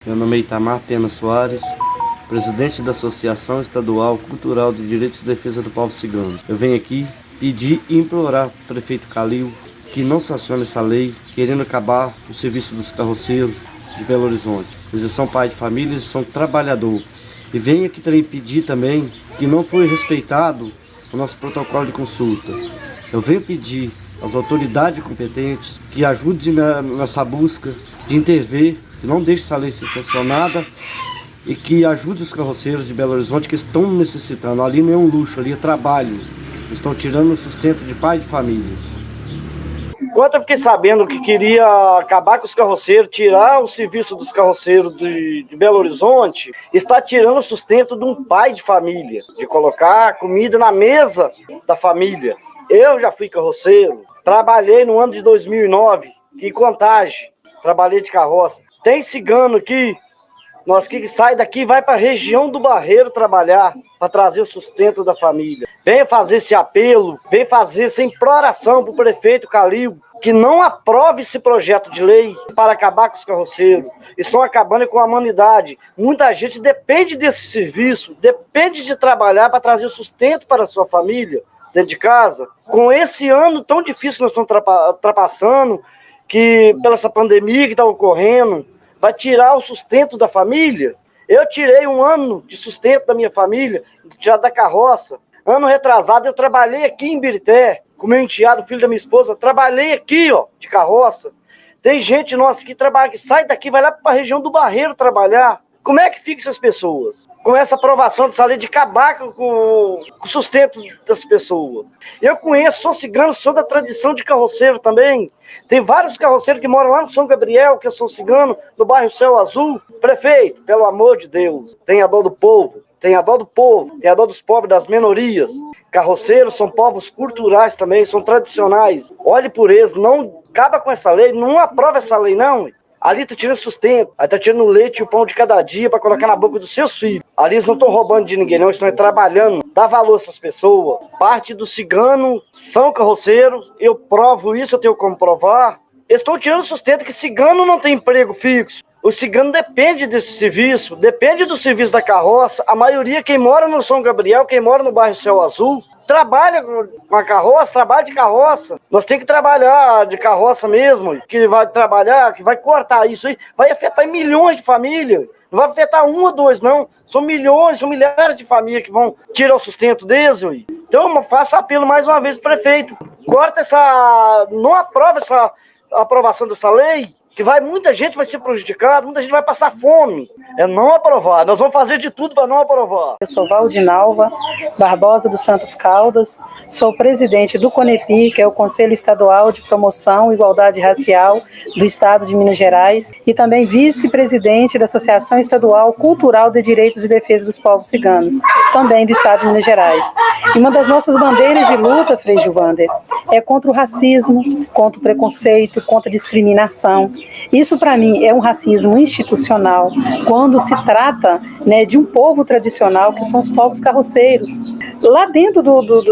Meu nome é Itamar Pena Soares, presidente da Associação Estadual Cultural de Direitos e Defesa do Povo Cigano. Eu venho aqui pedir e implorar ao prefeito Calil que não sancione essa lei, querendo acabar o serviço dos carroceiros de Belo Horizonte. Eles são pai de família, eles são trabalhador. E venho aqui também pedir também que não foi respeitado o nosso protocolo de consulta. Eu venho pedir às autoridades competentes que ajudem nessa busca de intervir, que não deixe essa lei ser sancionada e que ajude os carroceiros de Belo Horizonte que estão necessitando. Ali não é um luxo, ali é trabalho. Estão tirando o sustento de pai de famílias. Quando eu fiquei sabendo que queria acabar com os carroceiros, tirar o serviço dos carroceiros de Belo Horizonte, está tirando o sustento de um pai de família, de colocar comida na mesa da família. Eu já fui carroceiro, trabalhei no ano de 2009, em Contagem, trabalhei de carroça. Tem cigano aqui, nós que sai daqui vai para a região do Barreiro trabalhar, para trazer o sustento da família. Vem fazer esse apelo, vem fazer essa imploração para o prefeito Calil, que não aprove esse projeto de lei para acabar com os carroceiros. Estão acabando com a humanidade. Muita gente depende desse serviço, depende de trabalhar para trazer o sustento para a sua família dentro de casa. Com esse ano tão difícil que nós estamos ultrapassando, que pela essa pandemia que está ocorrendo, vai tirar o sustento da família. Eu tirei um ano de sustento da minha família, tirado da carroça. Ano retrasado eu trabalhei aqui em Birité, com meu enteado, filho da minha esposa, trabalhei aqui, ó, de carroça. Tem gente nossa que trabalha, que sai daqui, vai lá para a região do Barreiro trabalhar. Como é que fica essas pessoas? Com essa aprovação dessa lei de acabar com o sustento das pessoas. Eu conheço, sou cigano, sou da tradição de carroceiro também. Tem vários carroceiros que moram lá no São Gabriel, que eu sou cigano, no bairro Céu Azul. Prefeito, pelo amor de Deus, tenha dó do povo. Tenha dó do povo, tenha dó dos pobres, das minorias. Carroceiros são povos culturais também, são tradicionais. Olhe por eles, não acaba com essa lei, não aprova essa lei não. Ali tá tirando sustento, aí tá tirando o leite e o pão de cada dia para colocar na boca dos seus filhos. Ali eles não estão roubando de ninguém não, eles estão trabalhando. Dá valor a essas pessoas. Parte do cigano são carroceiros, eu provo isso, eu tenho como provar. Eles estão tirando sustento, que cigano não tem emprego fixo. O cigano depende desse serviço, depende do serviço da carroça. A maioria, quem mora no São Gabriel, quem mora no bairro Céu Azul, trabalha com a carroça, trabalha de carroça. Nós temos que trabalhar de carroça mesmo, que vai trabalhar, que vai cortar isso aí, vai afetar milhões de famílias. Não vai afetar um ou dois, não. São milhões, são milhares de famílias que vão tirar o sustento deles. Aí. Então, eu faço apelo mais uma vez pro prefeito. Corta essa... Não aprova essa aprovação dessa lei, que muita gente vai ser prejudicada, muita gente vai passar fome. É não aprovar. Nós vamos fazer de tudo para não aprovar. Eu sou Valdinalva Barbosa dos Santos Caldas, sou presidente do CONEPI, que é o Conselho Estadual de Promoção e Igualdade Racial do Estado de Minas Gerais, e também vice-presidente da Associação Estadual Cultural de Direitos e Defesa dos Povos Ciganos, também do Estado de Minas Gerais. E uma das nossas bandeiras de luta, Frei Gilvander, é contra o racismo, contra o preconceito, contra a discriminação. Isso, para mim, é um racismo institucional, quando se trata, né, de um povo tradicional, que são os povos carroceiros. Lá dentro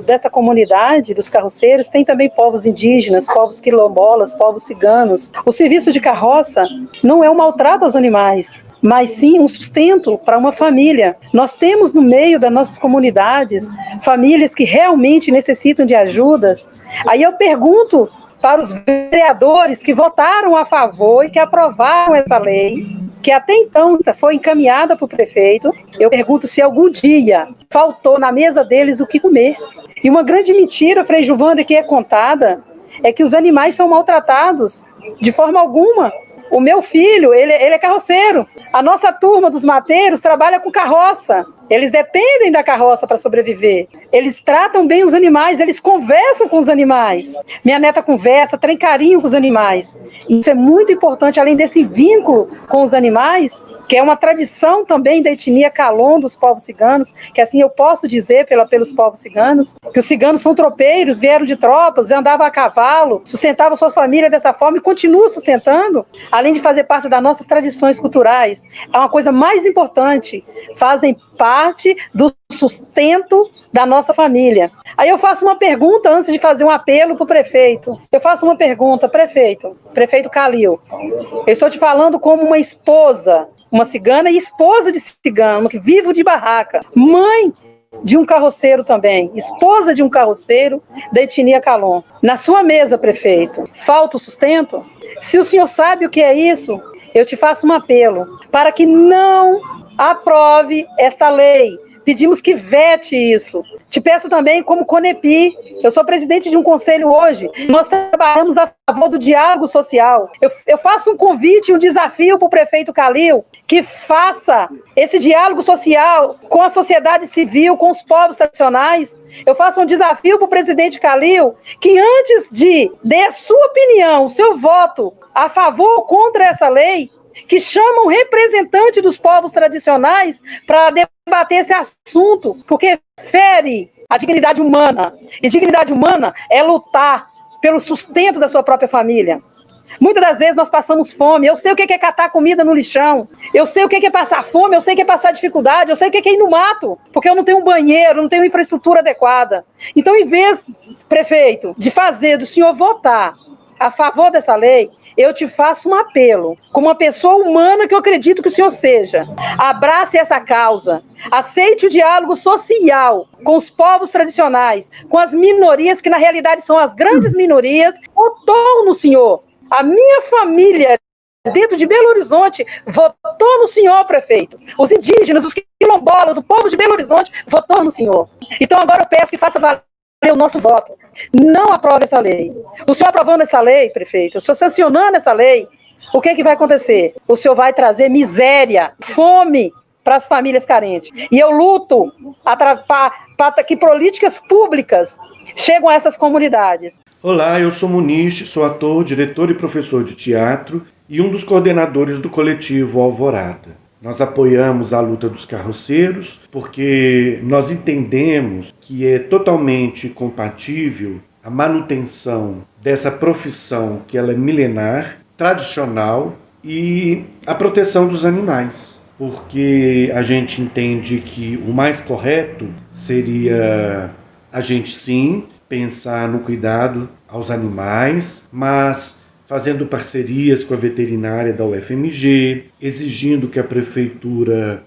dessa comunidade dos carroceiros, tem também povos indígenas, povos quilombolas, povos ciganos. O serviço de carroça não é um maltrato aos animais, mas sim um sustento para uma família. Nós temos no meio das nossas comunidades famílias que realmente necessitam de ajudas. Aí eu pergunto para os vereadores que votaram a favor e que aprovaram essa lei, que até então foi encaminhada para o prefeito, eu pergunto se algum dia faltou na mesa deles o que comer. E uma grande mentira, Frei Gilvander, que é contada, é que os animais são maltratados de forma alguma. O meu filho, ele é carroceiro. A nossa turma dos mateiros trabalha com carroça. Eles dependem da carroça para sobreviver. Eles tratam bem os animais, eles conversam com os animais. Minha neta conversa, tem carinho com os animais. Isso é muito importante, além desse vínculo com os animais, que é uma tradição também da etnia Calon dos povos ciganos, que assim eu posso dizer pelos povos ciganos, que os ciganos são tropeiros, vieram de tropas, andavam a cavalo, sustentavam suas famílias dessa forma e continuam sustentando, além de fazer parte das nossas tradições culturais. É uma coisa mais importante, fazem parte do sustento da nossa família. Aí eu faço uma pergunta antes de fazer um apelo para o prefeito. Eu faço uma pergunta, prefeito Calil. Eu estou te falando como uma esposa uma cigana e esposa de cigano, que vivo de barraca, mãe de um carroceiro também, esposa de um carroceiro da etnia Calon. Na sua mesa, prefeito, falta o sustento? Se o senhor sabe o que é isso, eu te faço um apelo para que não aprove esta lei. Pedimos que vete isso. Te peço também, como CONEPI, eu sou presidente de um conselho hoje, nós trabalhamos a favor do diálogo social. Eu faço um convite, um desafio para o prefeito Calil, que faça esse diálogo social com a sociedade civil, com os povos tradicionais. Eu faço um desafio para o presidente Calil, que antes de dar a sua opinião, o seu voto a favor ou contra essa lei, que chama um representante dos povos tradicionais para debater esse assunto, porque fere a dignidade humana. E dignidade humana é lutar pelo sustento da sua própria família. Muitas das vezes nós passamos fome. Eu sei o que é catar comida no lixão. Eu sei o que é passar fome, eu sei o que é passar dificuldade, eu sei o que é ir no mato, porque eu não tenho um banheiro, não tenho infraestrutura adequada. Então, em vez, prefeito, do senhor votar a favor dessa lei, eu te faço um apelo, como uma pessoa humana que eu acredito que o senhor seja. Abrace essa causa, aceite o diálogo social com os povos tradicionais, com as minorias, que na realidade são as grandes minorias. Votou no senhor. A minha família, dentro de Belo Horizonte, votou no senhor, prefeito. Os indígenas, os quilombolas, o povo de Belo Horizonte votou no senhor. Então agora eu peço que faça valer o nosso voto. Não aprove essa lei. O senhor aprovando essa lei, prefeito, o senhor sancionando essa lei, o que vai acontecer? O senhor vai trazer miséria, fome para as famílias carentes. E eu luto para que políticas públicas cheguem a essas comunidades. Olá, eu sou Muniz, sou ator, diretor e professor de teatro e um dos coordenadores do coletivo Alvorada. Nós apoiamos a luta dos carroceiros porque nós entendemos que é totalmente compatível a manutenção dessa profissão, que ela é milenar, tradicional, e a proteção dos animais. Porque a gente entende que o mais correto seria a gente sim pensar no cuidado aos animais, mas fazendo parcerias com a veterinária da UFMG, exigindo que a prefeitura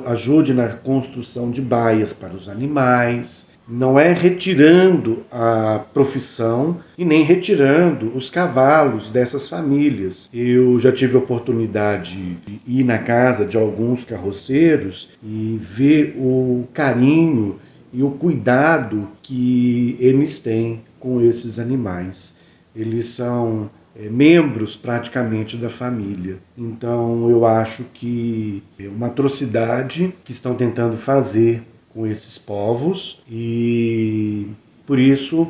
ajude na construção de baias para os animais. Não é retirando a profissão e nem retirando os cavalos dessas famílias. Eu já tive a oportunidade de ir na casa de alguns carroceiros e ver o carinho e o cuidado que eles têm com esses animais. Eles são membros praticamente da família. Então eu acho que é uma atrocidade que estão tentando fazer com esses povos e por isso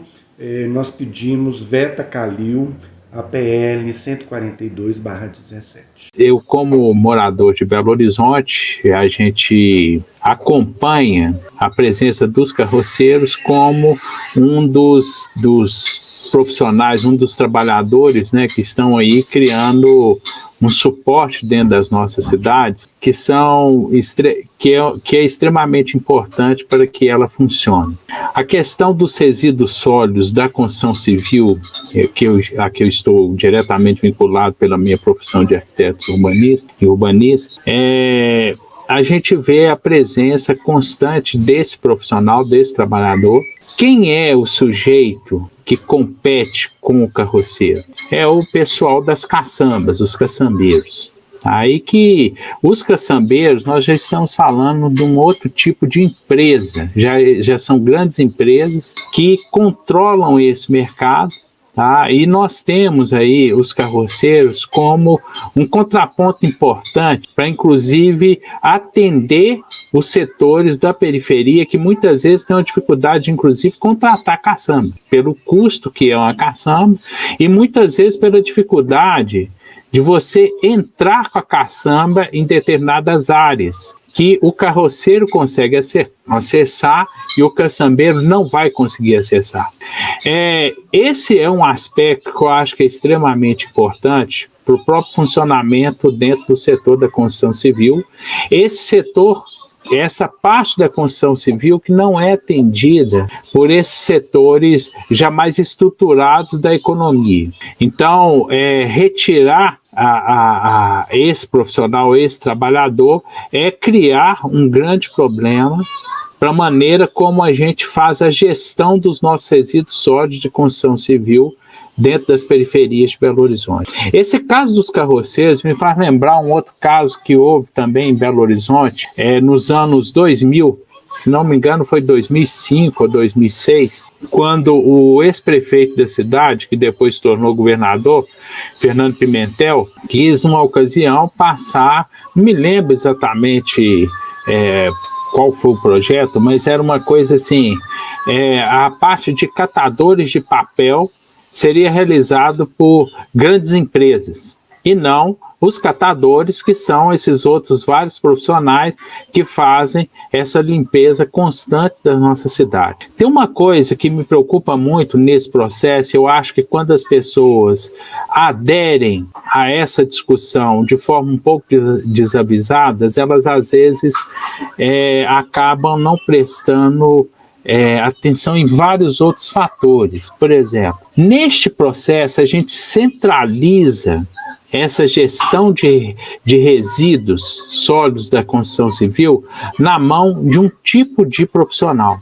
nós pedimos veta Calil a PL 142/17. Eu, como morador de Belo Horizonte, a gente acompanha a presença dos carroceiros como um dos profissionais, um dos trabalhadores, né, que estão aí criando um suporte dentro das nossas cidades, que é extremamente importante para que ela funcione. A questão dos resíduos sólidos da construção civil, a que eu estou diretamente vinculado pela minha profissão de arquiteto urbanista, a gente vê a presença constante desse profissional, desse trabalhador. Quem é o sujeito que compete com o carroceiro? É o pessoal das caçambas, os caçambeiros. Aí que os caçambeiros, nós já estamos falando de um outro tipo de empresa, já são grandes empresas que controlam esse mercado, tá? E nós temos aí os carroceiros como um contraponto importante para, inclusive, atender os setores da periferia que muitas vezes têm uma dificuldade de, inclusive, contratar caçamba, pelo custo que é uma caçamba e muitas vezes pela dificuldade de você entrar com a caçamba em determinadas áreas que o carroceiro consegue acessar e o caçambeiro não vai conseguir acessar. Esse é um aspecto que eu acho que é extremamente importante para o próprio funcionamento dentro do setor da construção civil. Esse setor, essa parte da construção civil que não é atendida por esses setores já mais estruturados da economia. Então, retirar esse profissional, esse trabalhador, é criar um grande problema para a maneira como a gente faz a gestão dos nossos resíduos sólidos de construção civil dentro das periferias de Belo Horizonte. Esse caso dos carroceiros me faz lembrar um outro caso que houve também em Belo Horizonte, nos anos 2000, se não me engano foi 2005 ou 2006, quando o ex-prefeito da cidade, que depois se tornou governador, Fernando Pimentel, quis, numa ocasião, passar, não me lembro exatamente qual foi o projeto, mas era uma coisa assim, a parte de catadores de papel seria realizado por grandes empresas, e não os catadores, que são esses outros vários profissionais que fazem essa limpeza constante da nossa cidade. Tem uma coisa que me preocupa muito nesse processo, eu acho que quando as pessoas aderem a essa discussão de forma um pouco desavisadas, elas às vezes acabam não prestando atenção em vários outros fatores. Por exemplo, neste processo a gente centraliza essa gestão de resíduos sólidos da construção civil na mão de um tipo de profissional.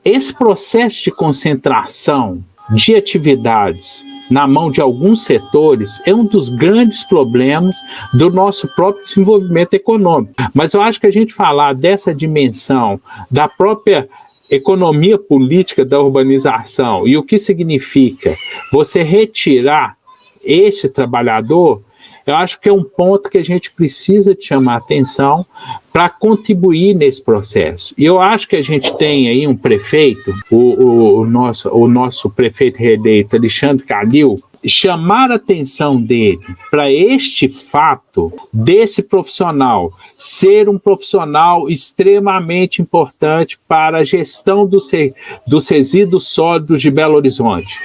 Esse processo de concentração de atividades na mão de alguns setores é um dos grandes problemas do nosso próprio desenvolvimento econômico. Mas eu acho que a gente falar dessa dimensão da própria economia política da urbanização e o que significa você retirar esse trabalhador, eu acho que é um ponto que a gente precisa de chamar atenção para contribuir nesse processo. E eu acho que a gente tem aí um prefeito, o nosso prefeito reeleito, Alexandre Calil, chamar a atenção dele para este fato desse profissional ser um profissional extremamente importante para a gestão dos resíduos sólidos de Belo Horizonte.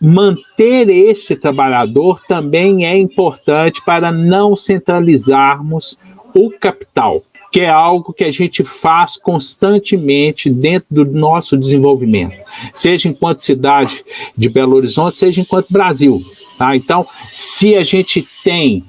Manter esse trabalhador também é importante para não centralizarmos o capital, que é algo que a gente faz constantemente dentro do nosso desenvolvimento, seja enquanto cidade de Belo Horizonte, seja enquanto Brasil. Tá? Então, se a gente tem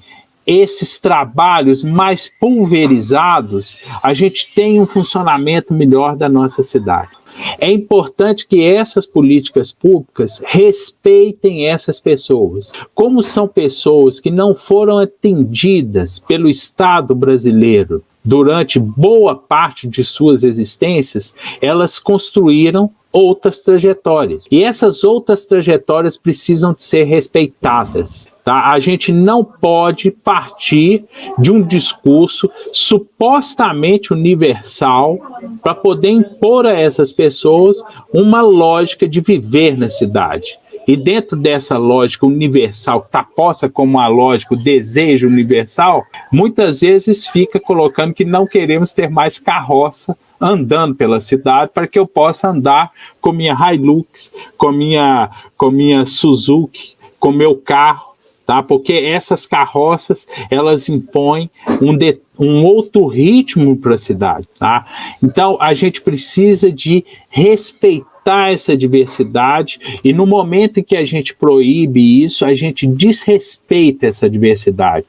esses trabalhos mais pulverizados, a gente tem um funcionamento melhor da nossa cidade. É importante que essas políticas públicas respeitem essas pessoas. Como são pessoas que não foram atendidas pelo Estado brasileiro durante boa parte de suas existências, elas construíram outras trajetórias. E essas outras trajetórias precisam de ser respeitadas. Tá? A gente não pode partir de um discurso supostamente universal para poder impor a essas pessoas uma lógica de viver na cidade. E dentro dessa lógica universal, que está posta como uma lógica, o desejo universal, muitas vezes fica colocando que não queremos ter mais carroça andando pela cidade para que eu possa andar com minha Hilux, com minha Suzuki, com meu carro. Tá? Porque essas carroças, elas impõem um outro ritmo para a cidade. Tá? Então, a gente precisa de respeitar essa diversidade e no momento em que a gente proíbe isso, a gente desrespeita essa diversidade.